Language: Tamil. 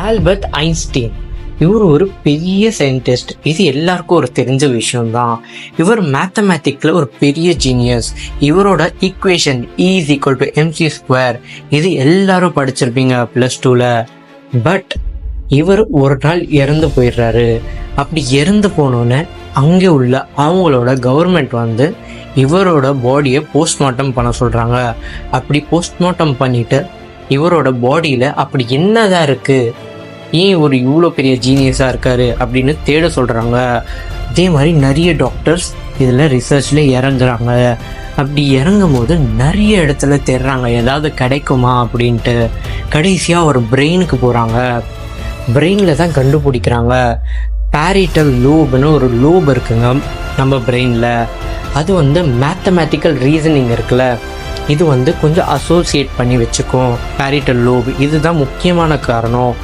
ஆல்பர்ட் ஐன்ஸ்டீன் இவர் ஒரு பெரிய சயின்டிஸ்ட். இது எல்லாருக்கும் ஒரு தெரிஞ்ச விஷயம்தான். இவர் மேத்தமேட்டிக்ல ஒரு பெரிய ஜீனியஸ். இவரோட ஈக்குவேஷன் E=mc², இது எல்லாரும் படிச்சிருப்பீங்க +2ல. பட் இவர் ஒரு நாள் இறந்து போயிடுறாரு. அப்படி இறந்து போனோன்னு அங்கே உள்ள அவங்களோட கவர்மெண்ட் வந்து இவரோட பாடியை போஸ்ட்மார்ட்டம் பண்ண சொல்கிறாங்க. அப்படி போஸ்ட்மார்ட்டம் பண்ணிட்டு இவரோட பாடியில் அப்படி என்னதான் இருக்குது, ஏன் ஒரு இவ்வளோ பெரிய ஜீனியஸாக இருக்காரு அப்படின்னு தேட சொல்கிறாங்க. அதே மாதிரி நிறைய டாக்டர்ஸ் இதில் ரிசர்ச்சில் இறங்குறாங்க. அப்படி இறங்கும் போது நிறைய இடத்துல தேடுறாங்க ஏதாவது கிடைக்குமா அப்படின்ட்டு. கடைசியாக ஒரு பிரெயினுக்கு போகிறாங்க. பிரெயினில் தான் கண்டுபிடிக்கிறாங்க பேரிட்டல் லோப்னு ஒரு லோப் இருக்குங்க நம்ம பிரெயினில். அது வந்து மேத்தமேட்டிக்கல் ரீசனிங் இருக்குல்ல, இது வந்து கொஞ்சம் அசோசியேட் பண்ணி வச்சுக்கும் பேரிட்டல் லோப். இதுதான் முக்கியமான காரணம்.